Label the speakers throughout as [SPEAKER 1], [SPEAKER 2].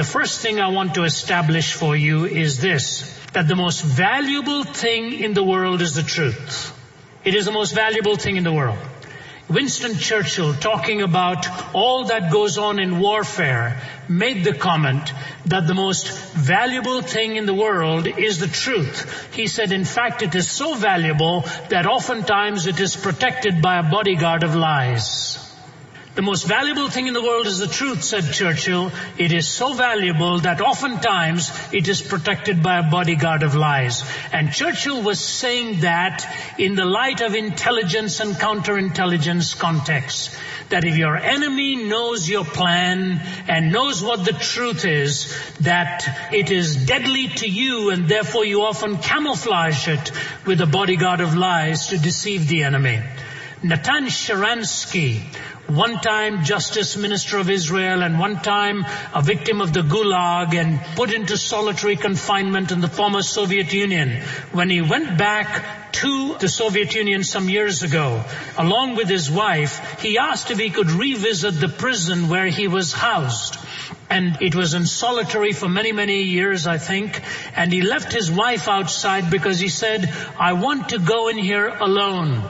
[SPEAKER 1] The first thing I want to establish for you is this, that the most valuable thing in the world is the truth. It is the most valuable thing in the world. Winston Churchill, talking about all that goes on in warfare, made the comment that the most valuable thing in the world is the truth. He said, in fact, it is so valuable that oftentimes it is protected by a bodyguard of lies. The most valuable thing in the world is the truth, said Churchill. It is so valuable that oftentimes it is protected by a bodyguard of lies. And Churchill was saying that in the light of intelligence and counterintelligence context. That if your enemy knows your plan and knows what the truth is, that it is deadly to you, and therefore you often camouflage it with a bodyguard of lies to deceive the enemy. Natan Sharansky, one time Justice Minister of Israel and one time a victim of the Gulag and put into solitary confinement in the former Soviet Union. When he went back to the Soviet Union some years ago, along with his wife, he asked if he could revisit the prison where he was housed. And it was in solitary for many, many years, I think. And he left his wife outside because he said, I want to go in here alone.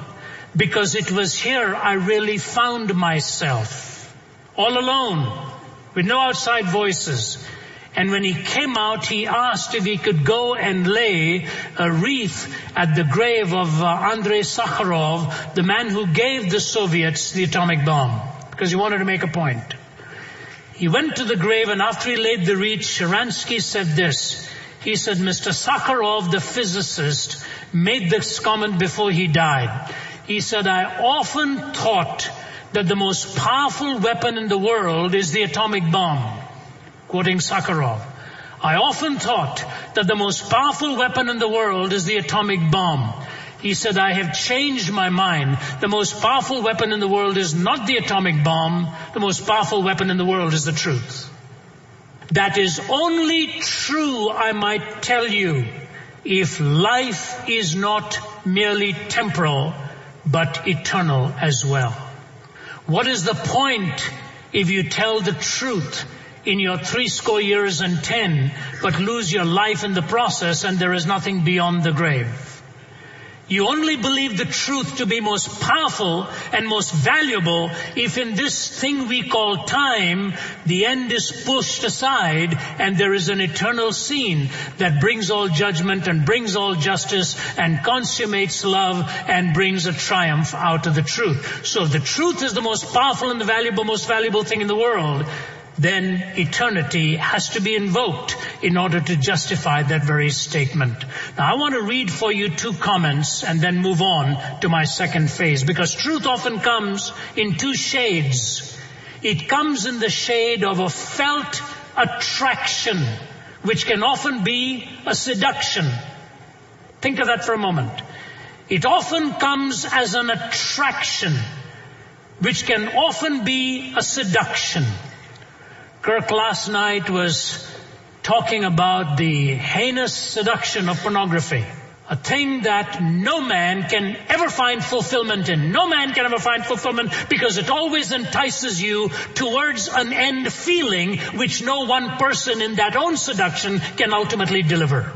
[SPEAKER 1] Because it was here I really found myself, all alone, with no outside voices. And when he came out, he asked if he could go and lay a wreath at the grave of Andrei Sakharov, the man who gave the Soviets the atomic bomb, because he wanted to make a point. He went to the grave, and after he laid the wreath, Sharansky said this. He said, Mr. Sakharov, the physicist, made this comment before he died. He said, I often thought that the most powerful weapon in the world is the atomic bomb. Quoting Sakharov. I often thought that the most powerful weapon in the world is the atomic bomb. He said, I have changed my mind. The most powerful weapon in the world is not the atomic bomb. The most powerful weapon in the world is the truth. That is only true, I might tell you, if life is not merely temporal, but eternal as well. What is the point if you tell the truth in your 70 years and 10, but lose your life in the process and there is nothing beyond the grave? You only believe the truth to be most powerful and most valuable if in this thing we call time, the end is pushed aside and there is an eternal scene that brings all judgment and brings all justice and consummates love and brings a triumph out of the truth. So if the truth is the most powerful and the most valuable thing in the world, then eternity has to be invoked in order to justify that very statement. Now, I want to read for you 2 comments and then move on to my second phase, because truth often comes in 2 shades. It comes in the shade of a felt attraction, which can often be a seduction. Think of that for a moment. It often comes as an attraction, which can often be a seduction. Kirk last night was talking about the heinous seduction of pornography, a thing that no man can ever find fulfillment in. No man can ever find fulfillment because it always entices you towards an end feeling which no one person in that own seduction can ultimately deliver.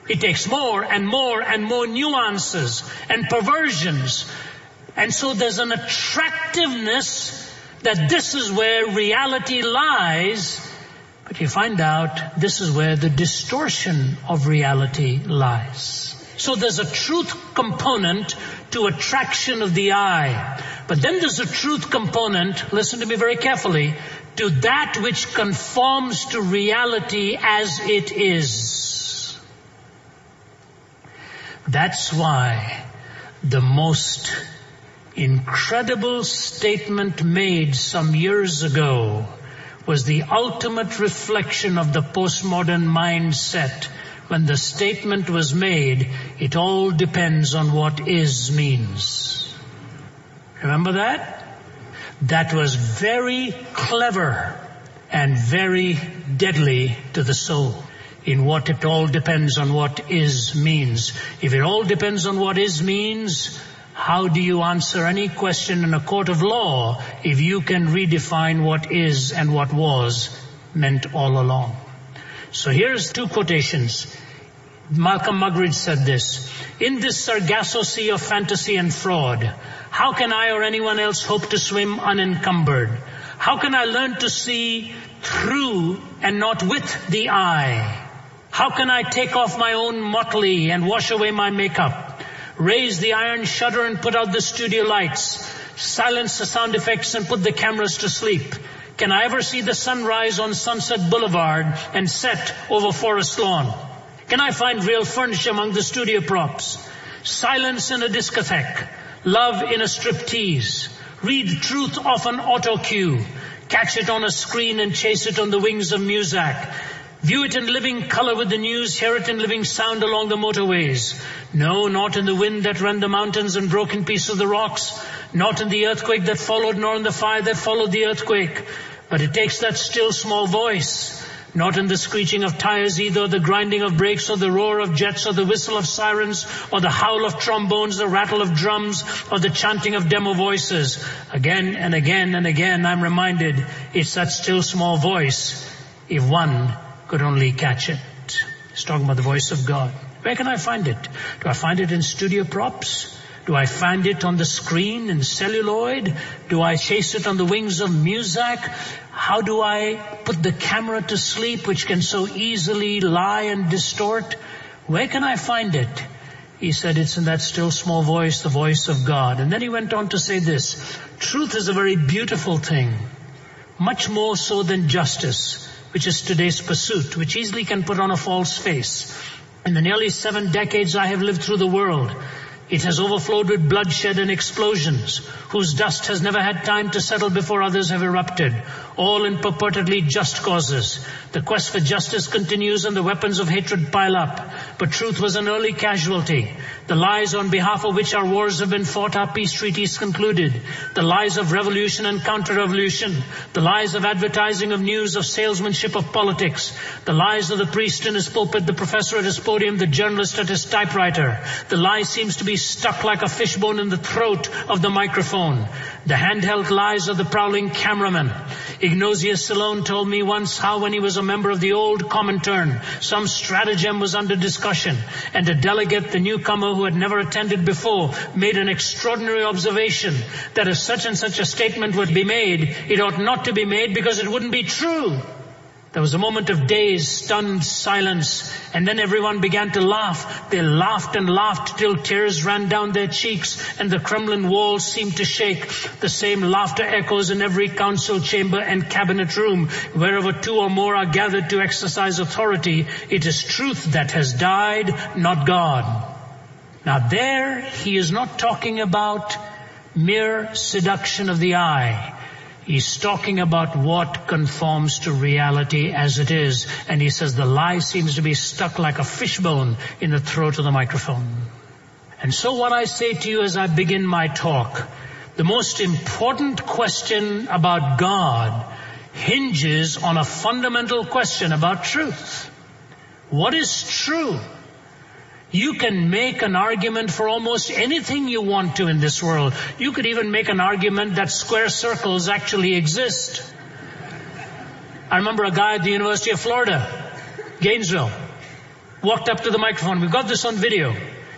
[SPEAKER 1] It takes more and more and more nuances and perversions. And so there's an attractiveness that this is where reality lies, but you find out this is where the distortion of reality lies. So there's a truth component to attraction of the eye, but then there's a truth component, listen to me very carefully, to that which conforms to reality as it is. That's why the most incredible statement made some years ago was the ultimate reflection of the postmodern mindset when the statement was made, it all depends on what is means. Remember that? That was very clever and very deadly to the soul. In what it all depends on what is means. If it all depends on what is means, how do you answer any question in a court of law if you can redefine what is and what was meant all along. So here's two quotations. Malcolm Muggeridge said this: "In this Sargasso sea of fantasy and fraud, how can I or anyone else hope to swim unencumbered? How can I learn to see through and not with the eye? How can I take off my own motley and wash away my makeup, raise the iron shutter and put out the studio lights, silence the sound effects and put the cameras to sleep? Can I ever see the sunrise on Sunset Boulevard and set over Forest Lawn? Can I find real furniture among the studio props? Silence in a discotheque, love in a striptease, read truth off an auto cue, catch it on a screen and chase it on the wings of Muzak, view it in living color with the news, hear it in living sound along the motorways. No, not in the wind that rent the mountains and broke in pieces the rocks, not in the earthquake that followed, nor in the fire that followed the earthquake. But it takes that still small voice, not in the screeching of tires either, the grinding of brakes, or the roar of jets, or the whistle of sirens, or the howl of trombones, the rattle of drums, or the chanting of demo voices. Again and again and again I'm reminded it's that still small voice, if one could only catch it." He's talking about the voice of God. Where can I find it? Do I find it in studio props? Do I find it on the screen in celluloid? Do I chase it on the wings of Muzak? How do I put the camera to sleep, which can so easily lie and distort? Where can I find it? He said it's in that still small voice, the voice of God. And then he went on to say this: "Truth is a very beautiful thing, much more so than justice, which is today's pursuit, which easily can put on a false face. In the nearly 7 decades I have lived through the world, it has overflowed with bloodshed and explosions, whose dust has never had time to settle before others have erupted, all in purportedly just causes. The quest for justice continues and the weapons of hatred pile up. But truth was an early casualty. The lies on behalf of which our wars have been fought, our peace treaties concluded. The lies of revolution and counter-revolution. The lies of advertising of news, of salesmanship, of politics. The lies of the priest in his pulpit, the professor at his podium, the journalist at his typewriter. The lie seems to be stuck like a fishbone in the throat of the microphone. The handheld lies of the prowling cameraman. Ignatius Salone told me once how, when he was a member of the old Comintern, some stratagem was under discussion, and a delegate, the newcomer who had never attended before, made an extraordinary observation that if such and such a statement would be made, it ought not to be made because it wouldn't be true. There was a moment of dazed, stunned silence, and then everyone began to laugh. They laughed and laughed till tears ran down their cheeks and the Kremlin walls seemed to shake. The same laughter echoes in every council chamber and cabinet room. Wherever 2 or more are gathered to exercise authority, it is truth that has died, not God. Now there, he is not talking about mere seduction of the eye. He's talking about what conforms to reality as it is. And he says the lie seems to be stuck like a fishbone in the throat of the microphone. And so what I say to you as I begin my talk, the most important question about God hinges on a fundamental question about truth. What is true? You can make an argument for almost anything you want to in this world. You could even make an argument that square circles actually exist. I remember a guy at the University of Florida, Gainesville, walked up to the microphone. We've got this on video.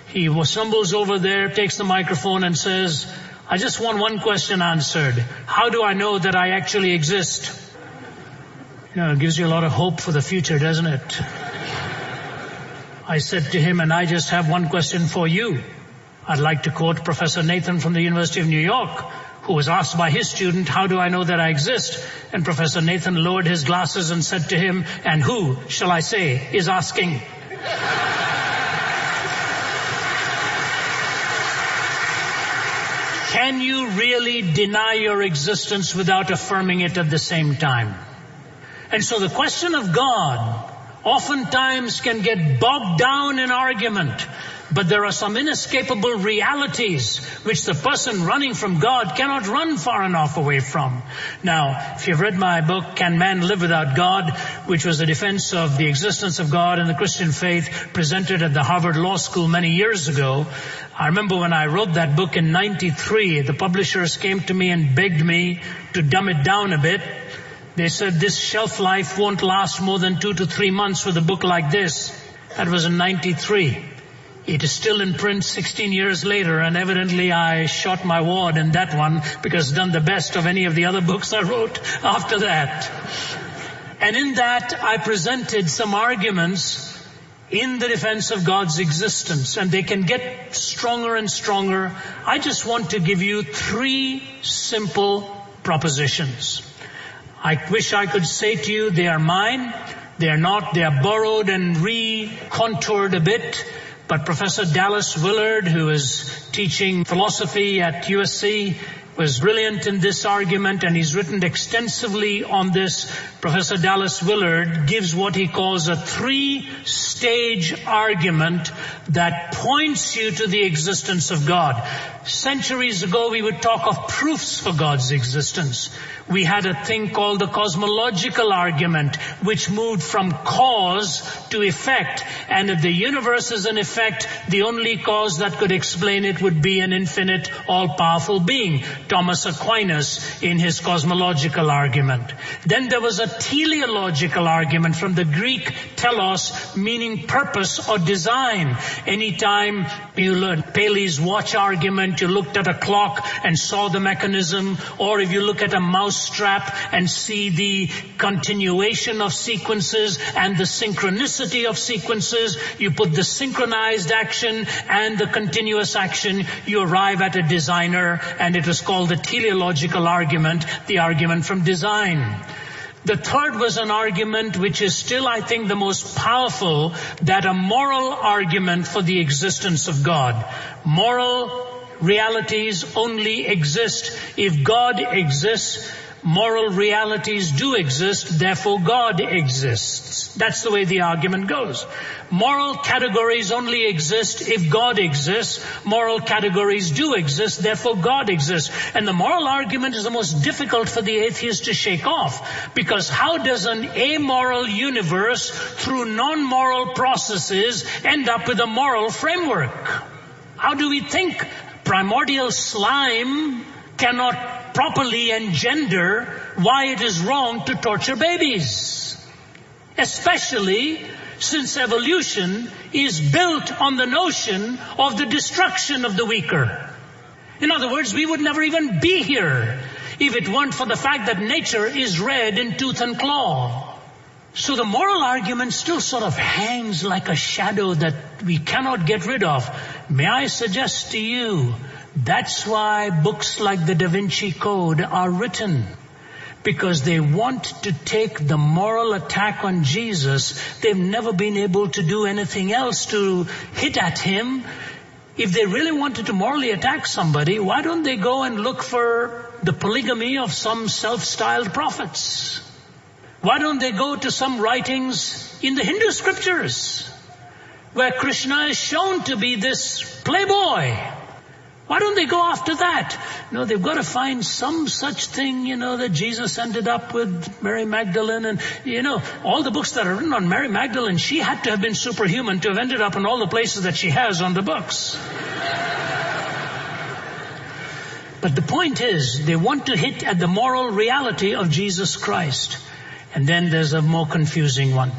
[SPEAKER 1] He stumbles over there, takes the microphone and says, "I just want one question answered. How do I know that I actually exist?" You know, it gives you a lot of hope for the future, doesn't it? I said to him, "And I just have one question for you." I'd like to quote Professor Nathan from the University of New York, who was asked by his student, "How do I know that I exist?" And Professor Nathan lowered his glasses and said to him, "And who, shall I say, is asking?" Can you really deny your existence without affirming it at the same time? And so the question of God oftentimes can get bogged down in argument, but there are some inescapable realities which the person running from God cannot run far enough away from. Now, if you've read my book, Can Man Live Without God, which was a defense of the existence of God and the Christian faith presented at the Harvard Law School many years ago, I remember when I wrote that book in 93, the publishers came to me and begged me to dumb it down a bit. They said this shelf life won't last more than 2 to 3 months with a book like this. That was in 93. It is still in print 16 years later, and evidently I shot my wad in that one because it's done the best of any of the other books I wrote after that. And in that I presented some arguments in the defense of God's existence, and they can get stronger and stronger. I just want to give you 3 simple propositions. I wish I could say to you they are mine. They are not. They are borrowed and recontoured a bit. But Professor Dallas Willard, who is teaching philosophy at USC, was brilliant in this argument, and he's written extensively on this. Professor Dallas Willard gives what he calls a 3-stage argument that points you to the existence of God. Centuries ago, we would talk of proofs for God's existence. We had a thing called the cosmological argument, which moved from cause to effect. And if the universe is an effect, the only cause that could explain it would be an infinite, all-powerful being. Thomas Aquinas in his cosmological argument. Then there was a teleological argument from the Greek telos, meaning purpose or design. Anytime you learn Paley's watch argument, you looked at a clock and saw the mechanism, or if you look at a mouse strap and see the continuation of sequences and the synchronicity of sequences, you put the synchronized action and the continuous action, you arrive at a designer, and it was called the teleological argument, the argument from design. The third was an argument which is still, I think, the most powerful, that a moral argument for the existence of God. Moral realities only exist if God exists. Moral realities do exist, therefore God exists. That's the way the argument goes. Moral categories only exist if God exists. Moral categories do exist, therefore God exists. And the moral argument is the most difficult for the atheist to shake off, because how does an amoral universe through non-moral processes end up with a moral framework? How do we think primordial slime cannot properly engender why it is wrong to torture babies? Especially since evolution is built on the notion of the destruction of the weaker. In other words, we would never even be here if it weren't for the fact that nature is red in tooth and claw. So the moral argument still sort of hangs like a shadow that we cannot get rid of. May I suggest to you, that's why books like the Da Vinci Code are written. Because they want to take the moral attack on Jesus. They've never been able to do anything else to hit at him. If they really wanted to morally attack somebody, why don't they go and look for the polygamy of some self-styled prophets? Why don't they go to some writings in the Hindu scriptures where Krishna is shown to be this playboy? Why don't they go after that? No, they've got to find some such thing, that Jesus ended up with Mary Magdalene. And, all the books that are written on Mary Magdalene, she had to have been superhuman to have ended up in all the places that she has on the books. But the point is, they want to hit at the moral reality of Jesus Christ. And then there's a more confusing one.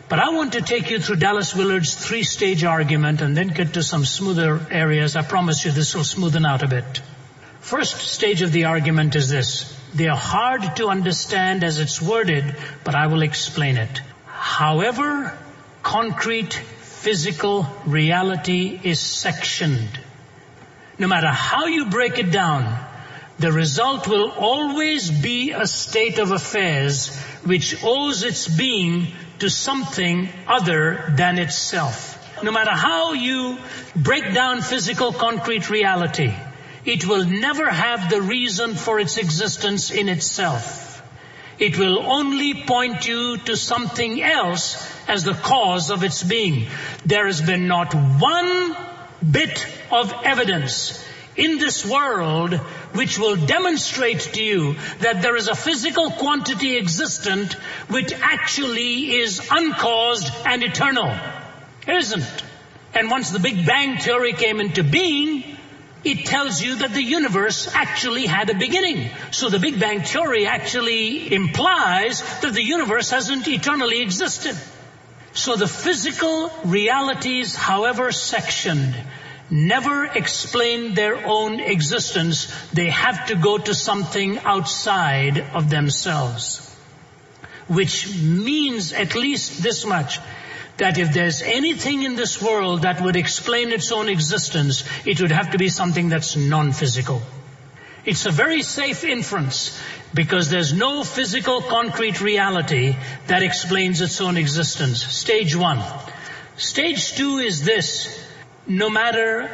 [SPEAKER 1] But I want to take you through Dallas Willard's 3-stage argument and then get to some smoother areas. I promise you this will smoothen out a bit. First stage of the argument is this. They are hard to understand as it's worded, but I will explain it. However, concrete physical reality is sectioned. No matter how you break it down, the result will always be a state of affairs which owes its being to something other than itself. No matter how you break down physical concrete reality, it will never have the reason for its existence in itself. It will only point you to something else as the cause of its being. There has been not one bit of evidence in this world which will demonstrate to you that there is a physical quantity existent which actually is uncaused and eternal. It isn't. And once the Big Bang Theory came into being, It tells you that the universe actually had a beginning. So the Big Bang Theory actually implies that the universe hasn't eternally existed. So the physical realities, however sectioned, never explain their own existence. They have to go to something outside of themselves. Which means at least this much, that if there's anything in this world that would explain its own existence, it would have to be something that's non-physical. It's a very safe inference, because there's no physical concrete reality that explains its own existence. Stage 1. Stage 2 is this: no matter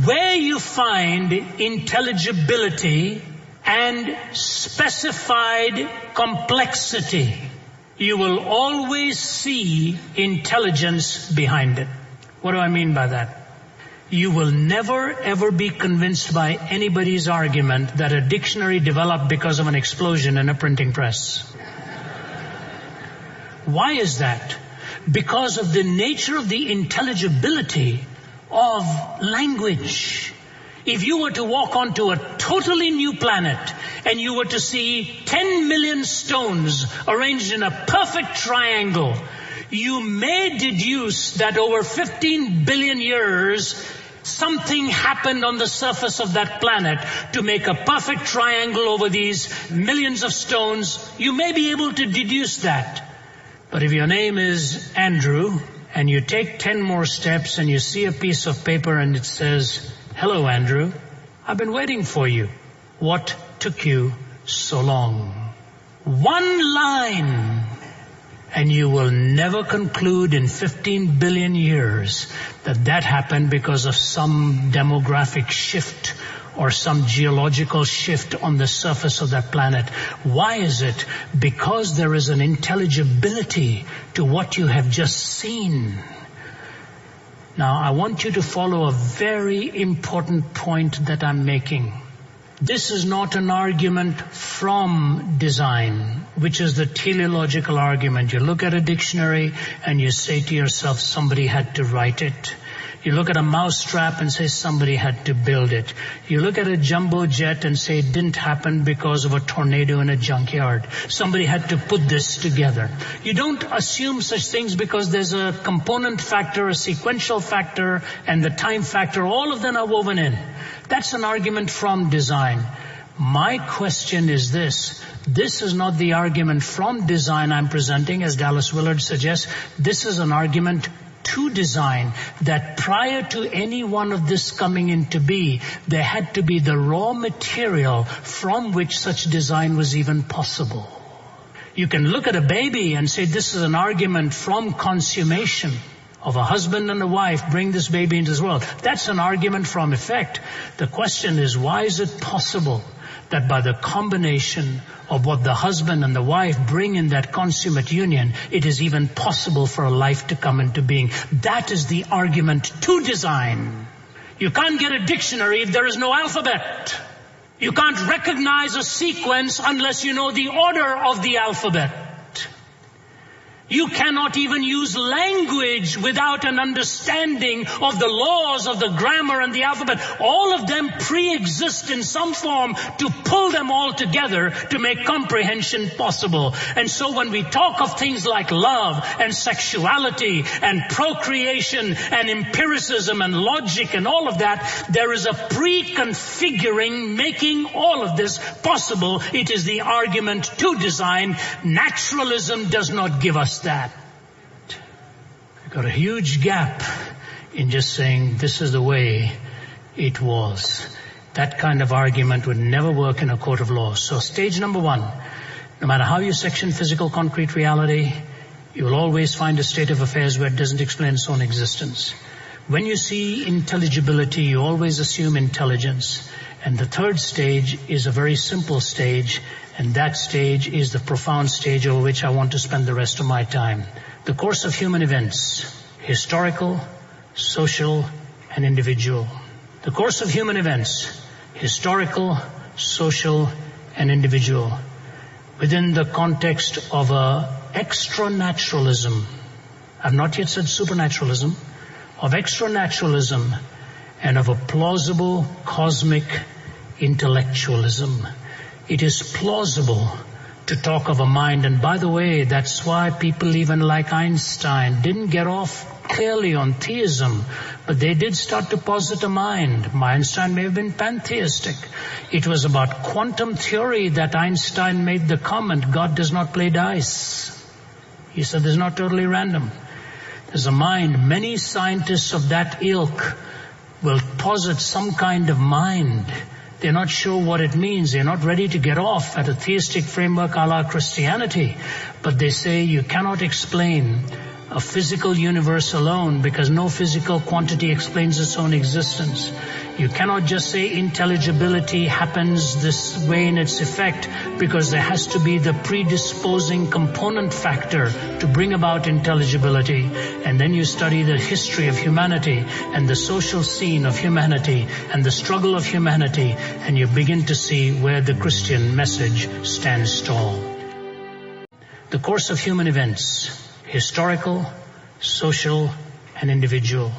[SPEAKER 1] where you find intelligibility and specified complexity, you will always see intelligence behind it. What do I mean by that? You will never ever be convinced by anybody's argument that a dictionary developed because of an explosion in a printing press. Why is that? Because of the nature of the intelligibility of language. If you were to walk onto a totally new planet and you were to see 10 million stones arranged in a perfect triangle, you may deduce that over 15 billion years, something happened on the surface of that planet to make a perfect triangle over these millions of stones. You may be able to deduce that. But if your name is Andrew and you take 10 more steps and you see a piece of paper and it says, "Hello, Andrew. I've been waiting for you. What took you so long?" One line, and you will never conclude in 15 billion years that happened because of some demographic shift or some geological shift on the surface of that planet. Why is it? Because there is an intelligibility to what you have just seen. Now, I want you to follow a very important point that I'm making. This is not an argument from design, which is the teleological argument. You look at a dictionary and you say to yourself, somebody had to write it. You look at a mousetrap and say somebody had to build it. You look at a jumbo jet and say it didn't happen because of a tornado in a junkyard. Somebody had to put this together. You don't assume such things because there's a component factor, a sequential factor, and the time factor. All of them are woven in. That's an argument from design. My question is this. This is not the argument from design I'm presenting, as Dallas Willard suggests. This is an argument to design, that prior to any one of this coming into being, there had to be the raw material from which such design was even possible. You can look at a baby and say this is an argument from consummation of a husband and a wife bring this baby into this world. That's an argument from effect. The question is, why is it possible that by the combination of what the husband and the wife bring in that consummate union, it is even possible for a life to come into being? That is the argument to design. You can't get a dictionary if there is no alphabet. You can't recognize a sequence unless you know the order of the alphabet. You cannot even use language without an understanding of the laws of the grammar and the alphabet. All of them pre-exist in some form to pull them all together to make comprehension possible. And so when we talk of things like love and sexuality and procreation and empiricism and logic and all of that, there is a pre-configuring making all of this possible. It is the argument to design. Naturalism does not give us that. We've got a huge gap in just saying this is the way it was. That kind of argument would never work in a court of law. So stage number one, no matter how you section physical concrete reality, you will always find a state of affairs where it doesn't explain its own existence. When you see intelligibility, you always assume intelligence. And the third stage is a very simple stage, and that stage is the profound stage over which I want to spend the rest of my time. The course of human events, historical, social, and individual. The course of human events, historical, social, and individual, within the context of extra-naturalism. I've not yet said supernaturalism. Of extra-naturalism and of a plausible cosmic intellectualism. It is plausible to talk of a mind, and by the way, that's why people even like Einstein didn't get off clearly on theism, but they did start to posit a mind. Einstein may have been pantheistic. It was about quantum theory that Einstein made the comment, God does not play dice. He said it's not totally random. There's a mind. Many scientists of that ilk will posit some kind of mind. They're not sure what it means. They're not ready to get off at a theistic framework a la Christianity. But they say you cannot explain a physical universe alone because no physical quantity explains its own existence. You cannot just say intelligibility happens this way in its effect because there has to be the predisposing component factor to bring about intelligibility. And then you study the history of humanity and the social scene of humanity and the struggle of humanity, and you begin to see where the Christian message stands tall. The course of human events, historical, social, and individual.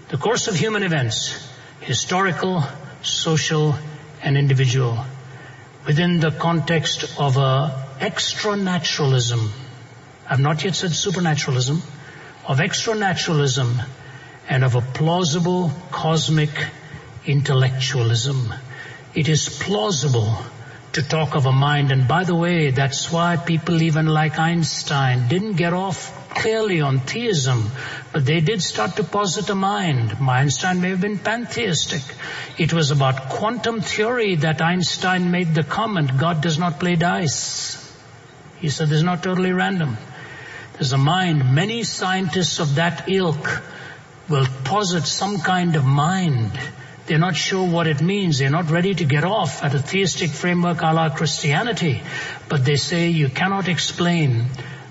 [SPEAKER 1] The course of human events, historical, social, and individual, within the context of extra-naturalism. I've not yet said supernaturalism, of extra-naturalism and of a plausible cosmic intellectualism. It is plausible to talk of a mind, and by the way, that's why people even like Einstein didn't get off clearly on theism, but they did start to posit a mind. Einstein may have been pantheistic. It was about quantum theory that Einstein made the comment, God does not play dice. He said it's not totally random. There's a mind. Many scientists of that ilk will posit some kind of mind. They're not sure what it means. They're not ready to get off at a theistic framework a la Christianity, but they say you cannot explain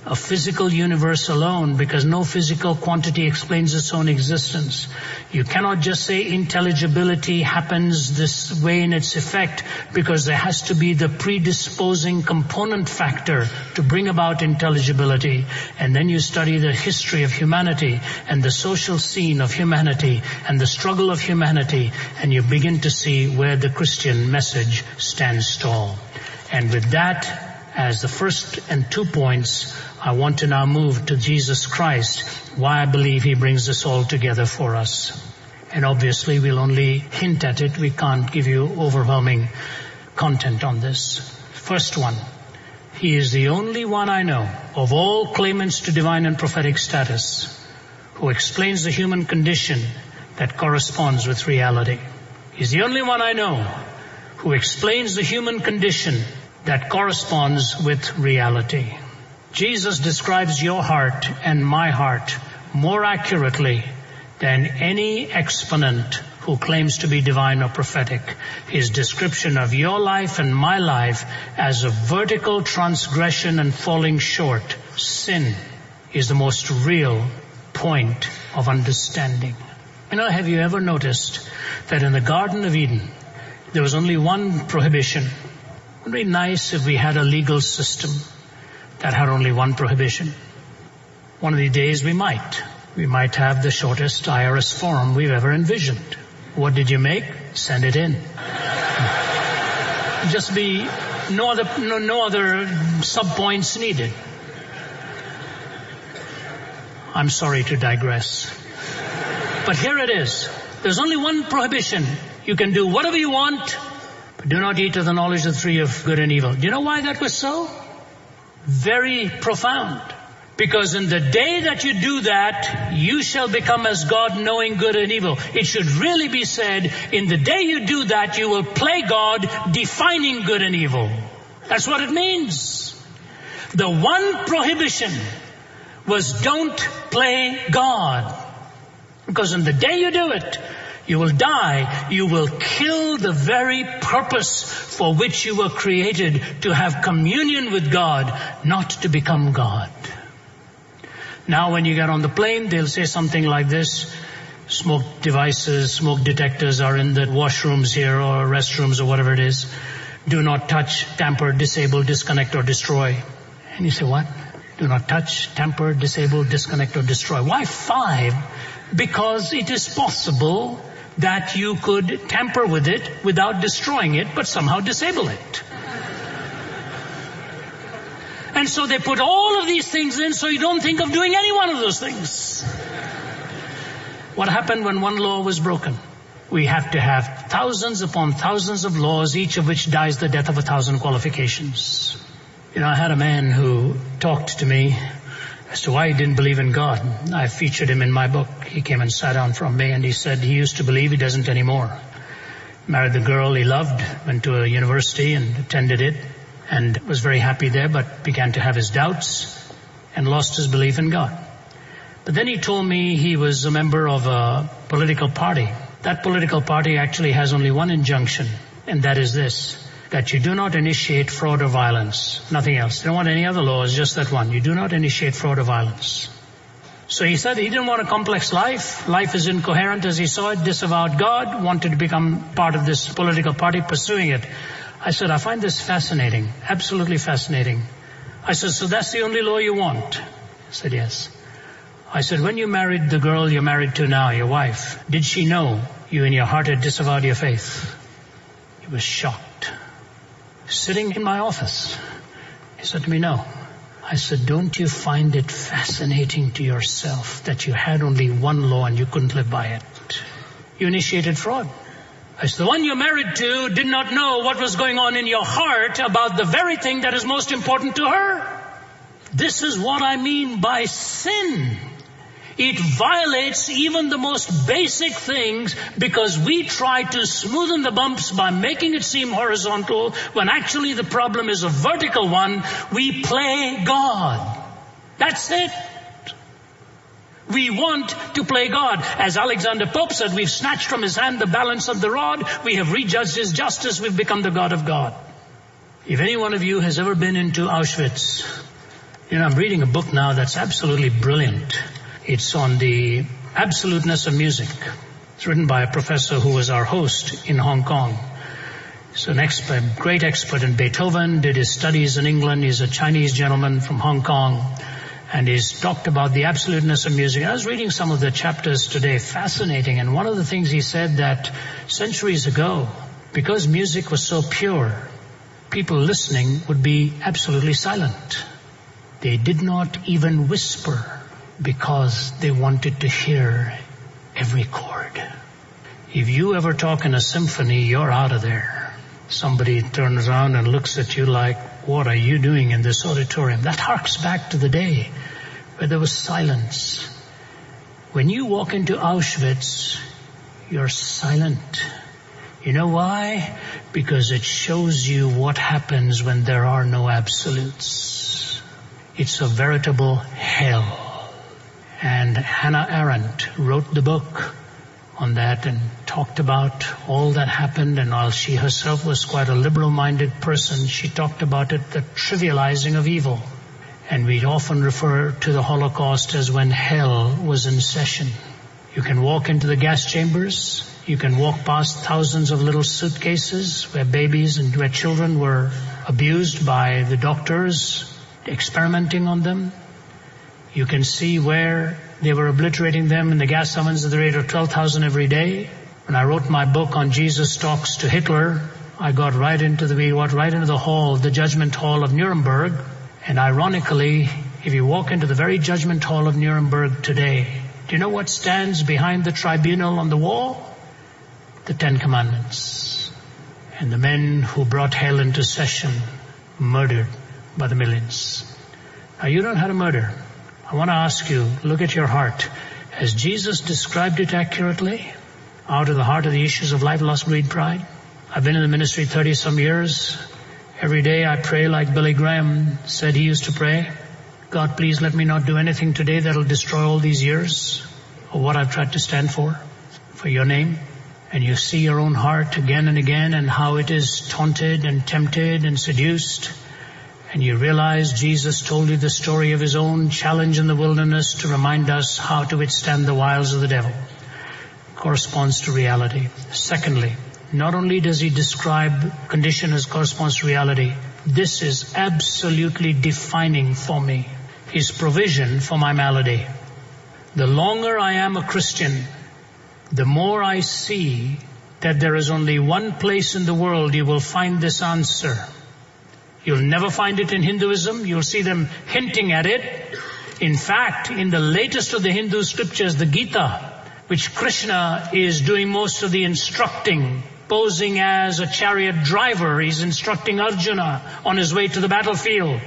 [SPEAKER 1] a physical universe alone because no physical quantity explains its own existence. You cannot just say intelligibility happens this way in its effect because there has to be the predisposing component factor to bring about intelligibility. And then you study the history of humanity and the social scene of humanity and the struggle of humanity, and you begin to see where the Christian message stands tall. And with that as the first and 2 points, I want to now move to Jesus Christ, why I believe he brings this all together for us. And obviously we'll only hint at it. We can't give you overwhelming content on this. First one, he is the only one I know of all claimants to divine and prophetic status who explains the human condition that corresponds with reality. He's the only one I know who explains the human condition that corresponds with reality. Jesus describes your heart and my heart more accurately than any exponent who claims to be divine or prophetic. His description of your life and my life as a vertical transgression and falling short, sin, is the most real point of understanding. Have you ever noticed that in the Garden of Eden, there was only one prohibition? It would be nice if we had a legal system that had only one prohibition. One of these days we might. We might have the shortest IRS form we've ever envisioned. What did you make? Send it in. Just be no other sub-points needed. I'm sorry to digress. But here it is. There's only one prohibition. You can do whatever you want, but do not eat of the knowledge of the tree of good and evil. Do you know why that was so? Very profound. Because in the day that you do that, you shall become as God, knowing good and evil. It should really be said, in the day you do that, you will play God, defining good and evil. That's what it means. The one prohibition was don't play God. Because in the day you do it, you will die. You will kill the very purpose for which you were created, to have communion with God, not to become God. Now when you get on the plane, they'll say something like this: smoke devices, smoke detectors are in the washrooms here or restrooms or whatever it is. Do not touch, tamper, disable, disconnect or destroy. And you say, what? Do not touch, tamper, disable, disconnect or destroy. Why 5? Because it is possible that you could tamper with it without destroying it, but somehow disable it. And so they put all of these things in so you don't think of doing any one of those things. What happened when one law was broken? We have to have thousands upon thousands of laws, each of which dies the death of 1,000 qualifications. I had a man who talked to me as to why he didn't believe in God. I featured him in my book. He came and sat down from me and he said he used to believe, he doesn't anymore. Married the girl he loved, went to a university and attended it, and was very happy there, but began to have his doubts and lost his belief in God. But then he told me he was a member of a political party. That political party actually has only one injunction, and that is this, that you do not initiate fraud or violence. Nothing else. They don't want any other laws, just that one. You do not initiate fraud or violence. So he said he didn't want a complex life. Life is incoherent as he saw it, disavowed God, wanted to become part of this political party, pursuing it. I said, I find this fascinating, absolutely fascinating. I said, so that's the only law you want? He said, yes. I said, when you married the girl you're married to now, your wife, did she know you in your heart had disavowed your faith? He was shocked. Sitting in my office, he said to me, no. I said, don't you find it fascinating to yourself that you had only one law and you couldn't live by it? You initiated fraud. I said, the one you're married to did not know what was going on in your heart about the very thing that is most important to her. This is what I mean by sin. It violates even the most basic things because we try to smoothen the bumps by making it seem horizontal when actually the problem is a vertical one. We play God. That's it. We want to play God. As Alexander Pope said, we've snatched from his hand the balance of the rod. We have rejudged his justice. We've become the God of God. If any one of you has ever been into Auschwitz, I'm reading a book now that's absolutely brilliant. It's on the absoluteness of music. It's written by a professor who was our host in Hong Kong. He's an expert, great expert in Beethoven, did his studies in England. He's a Chinese gentleman from Hong Kong. And he's talked about the absoluteness of music. I was reading some of the chapters today, fascinating. And one of the things he said that centuries ago, because music was so pure, people listening would be absolutely silent. They did not even whisper because they wanted to hear every chord. If you ever talk in a symphony, you're out of there. Somebody turns around and looks at you like, what are you doing in this auditorium? That harks back to the day where there was silence. When you walk into Auschwitz, you're silent. You know why? Because it shows you what happens when there are no absolutes. It's a veritable hell. And Hannah Arendt wrote the book on that and talked about all that happened. And while she herself was quite a liberal-minded person, she talked about it, the trivializing of evil. And we often refer to the Holocaust as when hell was in session. You can walk into the gas chambers. You can walk past thousands of little suitcases where babies and where children were abused by the doctors, experimenting on them. You can see where they were obliterating them in the gas ovens at the rate of 12,000 every day. When I wrote my book on Jesus Talks to Hitler, I got right into the hall, the judgment hall of Nuremberg. And ironically, if you walk into the very judgment hall of Nuremberg today, do you know what stands behind the tribunal on the wall? The 10 Commandments. And the men who brought hell into session, murdered by the millions. Now, you don't know how to murder. I want to ask you, look at your heart. Has Jesus described it accurately? Out of the heart of the issues of life, lust, greed, pride. I've been in the ministry 30-some years. Every day I pray like Billy Graham said he used to pray. God, please let me not do anything today that'll destroy all these years of what I've tried to stand for your name. And you see your own heart again and again and how it is taunted and tempted and seduced. And you realize Jesus told you the story of his own challenge in the wilderness to remind us how to withstand the wiles of the devil. Corresponds to reality. Secondly, not only does he describe condition as corresponds to reality, this is absolutely defining for me. His provision for my malady. The longer I am a Christian, the more I see that there is only one place in the world you will find this answer. You'll never find it in Hinduism. You'll see them hinting at it. In fact, in the latest of the Hindu scriptures, the Gita, which Krishna is doing most of the instructing, posing as a chariot driver, he's instructing Arjuna on his way to the battlefield.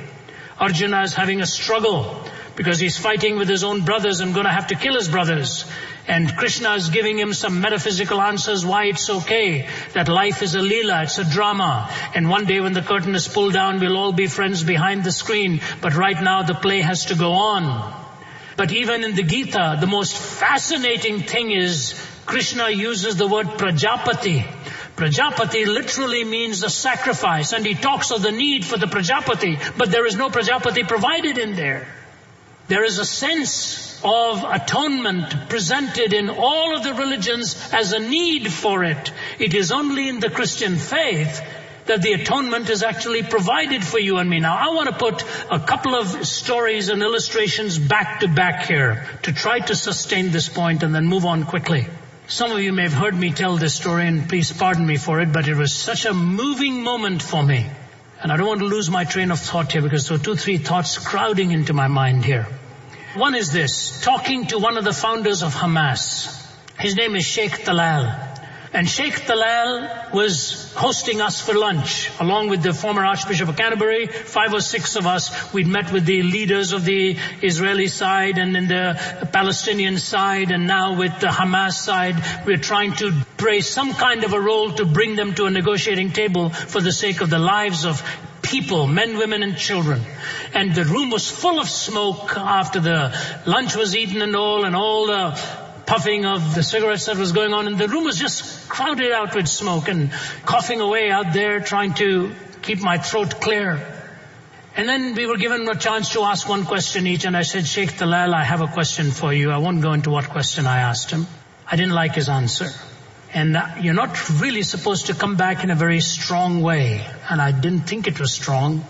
[SPEAKER 1] Arjuna is having a struggle because he's fighting with his own brothers and going to have to kill his brothers. And Krishna is giving him some metaphysical answers why it's okay, that life is a leela, it's a drama. And one day when the curtain is pulled down, we'll all be friends behind the screen. But right now the play has to go on. But even in the Gita, the most fascinating thing is Krishna uses the word Prajapati. Prajapati literally means the sacrifice, and he talks of the need for the Prajapati, but there is no Prajapati provided in there. There is a sense of atonement presented in all of the religions as a need for it. It is only in the Christian faith that the atonement is actually provided for you and me. Now, I want to put a couple of stories and illustrations back to back here to try to sustain this point and then move on quickly. Some of you may have heard me tell this story, and please pardon me for it, but it was such a moving moment for me. And I don't want to lose my train of thought here because there are 2-3 thoughts crowding into my mind here. One is this, talking to one of the founders of Hamas. His name is Sheikh Talal. And Sheikh Talal was hosting us for lunch, along with the former Archbishop of Canterbury. 5 or 6 of us, we'd met with the leaders of the Israeli side and in the Palestinian side, and now with the Hamas side, we're trying to play some kind of a role to bring them to a negotiating table for the sake of the lives of people, men, women, and children. And the room was full of smoke after the lunch was eaten and all the puffing of the cigarettes that was going on, and the room was just crowded out with smoke and coughing away out there, trying to keep my throat clear. And then we were given a chance to ask one question each, and I said, Sheikh Talal, I have a question for you. I won't go into what question I asked him. I didn't like his answer. And you're not really supposed to come back in a very strong way. And I didn't think it was strong.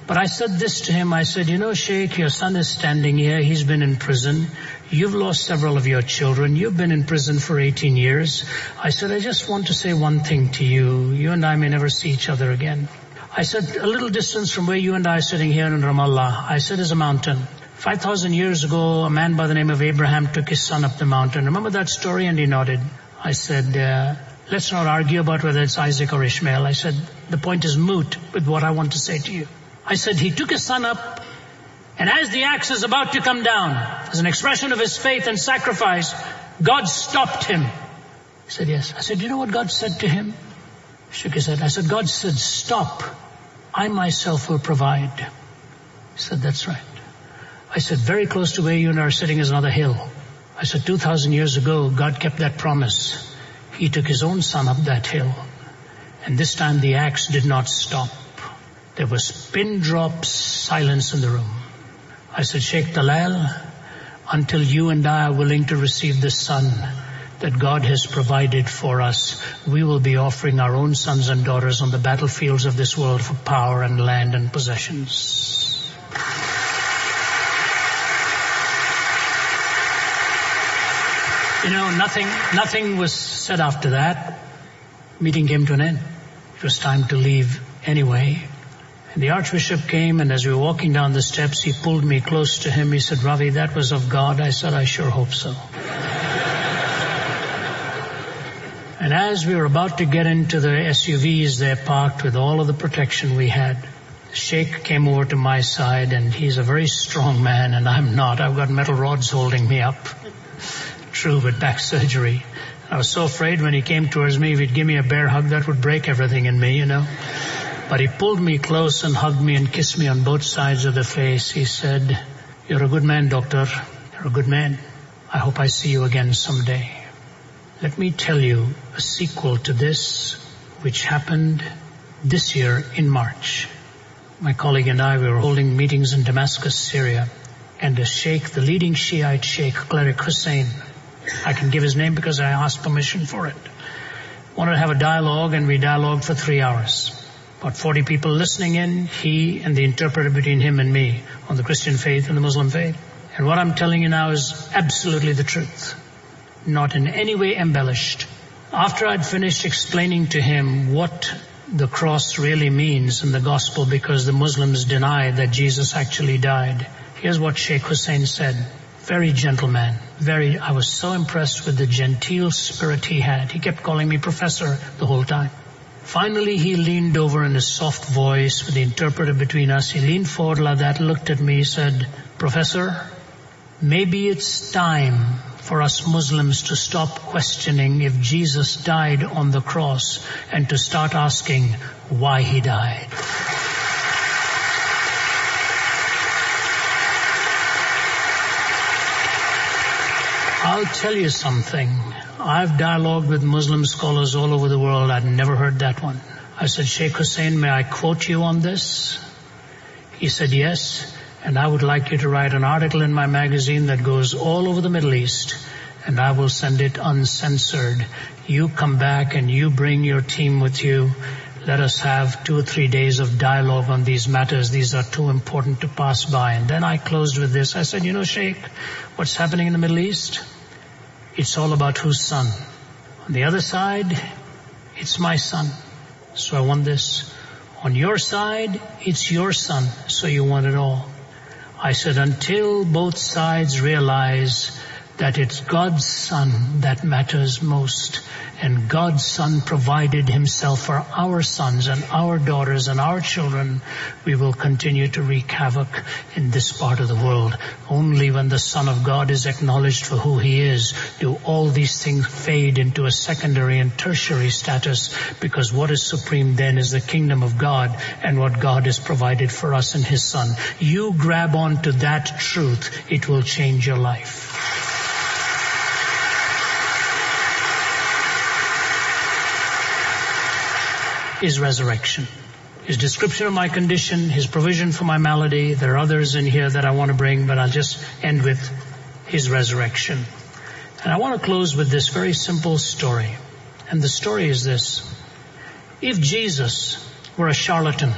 [SPEAKER 1] But I said this to him. I said, you know, Sheikh, your son is standing here. He's been in prison. You've lost several of your children. You've been in prison for 18 years. I said, I just want to say one thing to you. You and I may never see each other again. I said, a little distance from where you and I are sitting here in Ramallah, I said, is a mountain. 5,000 years ago, a man by the name of Abraham took his son up the mountain. Remember that story? And he nodded. I said, let's not argue about whether it's Isaac or Ishmael. I said, the point is moot with what I want to say to you. I said, he took his son up, and as the axe is about to come down, as an expression of his faith and sacrifice, God stopped him. He said, yes. I said, you know what God said to him? He shook his head. I said, God said, stop. I myself will provide. He said, that's right. I said, very close to where you and I are sitting is another hill. I said, 2,000 years ago, God kept that promise. He took his own son up that hill. And this time the axe did not stop. There was pin drop silence in the room. I said, Sheikh Talal, until you and I are willing to receive the son that God has provided for us, we will be offering our own sons and daughters on the battlefields of this world for power and land and possessions. You know, nothing was said after that. Meeting came to an end. It was time to leave anyway. And the Archbishop came, and as we were walking down the steps, he pulled me close to him. He said, Ravi, that was of God. I said, I sure hope so. And as we were about to get into the SUVs there parked with all of the protection we had, the Sheikh came over to my side, and he's a very strong man, and I'm not. I've got metal rods holding me up. True, with back surgery. I was so afraid when he came towards me, if he'd give me a bear hug, that would break everything in me, you know. But he pulled me close and hugged me and kissed me on both sides of the face. He said, you're a good man, doctor. You're a good man. I hope I see you again someday. Let me tell you a sequel to this, which happened this year in March. My colleague and I, we were holding meetings in Damascus, Syria, and the sheikh, the leading Shiite sheikh, Cleric Hussein, I can give his name because I asked permission for it, wanted to have a dialogue, and we dialogued for 3 hours. About 40 people listening in, he and the interpreter between him and me on the Christian faith and the Muslim faith. And what I'm telling you now is absolutely the truth. not in any way embellished. After I'd finished explaining to him what the cross really means in the gospel, because the Muslims deny that Jesus actually died, here's what Sheikh Hussein said. Very gentle man. I was so impressed with the genteel spirit he had. He kept calling me professor the whole time. Finally, he leaned over in his soft voice with the interpreter between us. He leaned forward like that, looked at me, said, "Professor, maybe it's time for us Muslims to stop questioning if Jesus died on the cross and to start asking why he died." I'll tell you something. I've dialogued with Muslim scholars all over the world. I'd never heard that one. I said, "Sheikh Hussein, may I quote you on this?" He said, "Yes, and I would like you to write an article in my magazine that goes all over the Middle East, and I will send it uncensored. You come back and you bring your team with you. Let us have 2 or 3 days of dialogue on these matters. These are too important to pass by." And then I closed with this. I said, "You know, Sheikh, what's happening in the Middle East? It's all about whose son. On the other side, it's my son. So I want this. On your side, it's your son. So you want it all." I said, until both sides realize that it's God's son that matters most, and God's son provided himself for our sons and our daughters and our children, we will continue to wreak havoc in this part of the world. Only when the Son of God is acknowledged for who he is do all these things fade into a secondary and tertiary status, because what is supreme then is the kingdom of God and what God has provided for us in his Son. You grab on to that truth, it will change your life. His resurrection, his description of my condition, his provision for my malady. There are others in here that I want to bring, but I'll just end with his resurrection. And I want to close with this very simple story. And the story is this. If Jesus were a charlatan,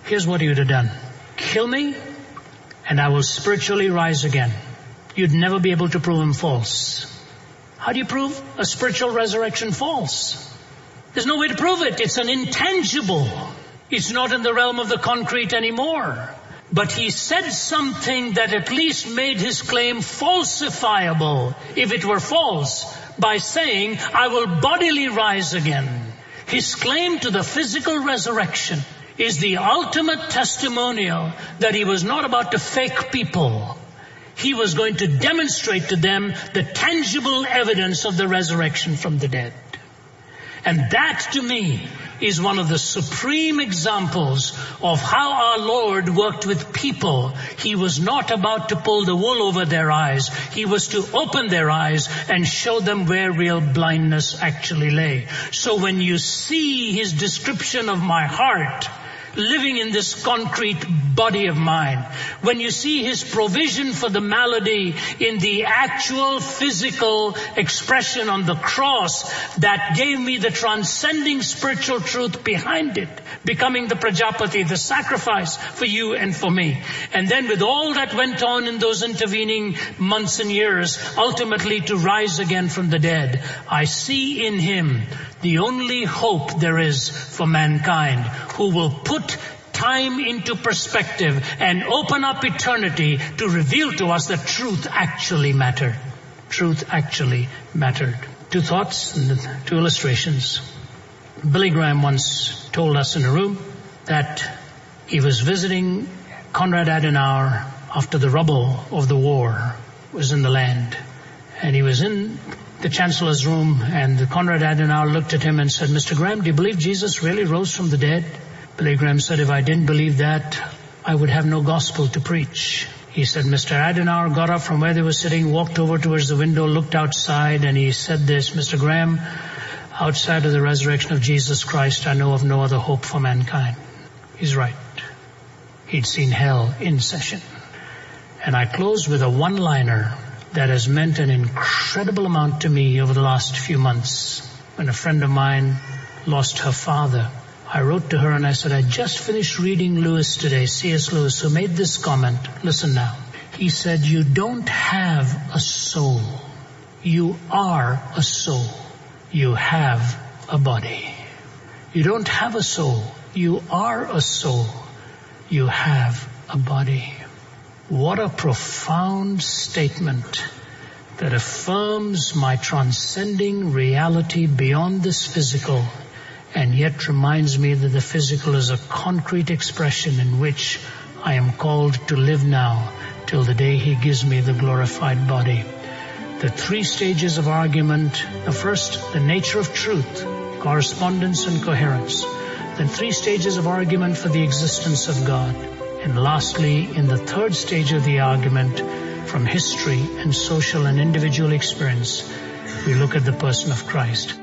[SPEAKER 1] here's what he would have done. Kill me, and I will spiritually rise again. You'd never be able to prove him false. How do you prove a spiritual resurrection false? There's no way to prove it. It's an intangible. It's not in the realm of the concrete anymore. But he said something that at least made his claim falsifiable, if it were false, by saying, "I will bodily rise again." His claim to the physical resurrection is the ultimate testimonial that he was not about to fake people. He was going to demonstrate to them the tangible evidence of the resurrection from the dead. And that, to me, is one of the supreme examples of how our Lord worked with people. He was not about to pull the wool over their eyes. He was to open their eyes and show them where real blindness actually lay. So when you see his description of my heart living in this concrete body of mine, when you see his provision for the malady in the actual physical expression on the cross that gave me the transcending spiritual truth behind it, becoming the Prajapati, the sacrifice for you and for me. And then with all that went on in those intervening months and years, ultimately to rise again from the dead, I see in him the only hope there is for mankind, who will put time into perspective and open up eternity to reveal to us that truth actually mattered. Truth actually mattered. 2 thoughts and 2 illustrations. Billy Graham once told us in a room that he was visiting Konrad Adenauer after the rubble of the war was in the land. And he was in the Chancellor's room, and Konrad Adenauer looked at him and said, "Mr. Graham, do you believe Jesus really rose from the dead?" Billy Graham said, "If I didn't believe that, I would have no gospel to preach." He said, Mr. Adenauer got up from where they were sitting, walked over towards the window, looked outside, and he said this, "Mr. Graham, outside of the resurrection of Jesus Christ, I know of no other hope for mankind." He's right. He'd seen hell in session. And I close with a one-liner that has meant an incredible amount to me over the last few months. When a friend of mine lost her father, I wrote to her and I said, "I just finished reading Lewis today, C.S. Lewis, who made this comment. Listen now." He said, "You don't have a soul. You are a soul. You have a body. You don't have a soul. You are a soul. You have a body. What a profound statement that affirms my transcending reality beyond this physical, and yet reminds me that the physical is a concrete expression in which I am called to live now till the day He gives me the glorified body. The 3 stages of argument: the first, the nature of truth, correspondence and coherence. Then 3 stages of argument for the existence of God. And lastly, in the 3rd stage of the argument, from history and social and individual experience, we look at the person of Christ.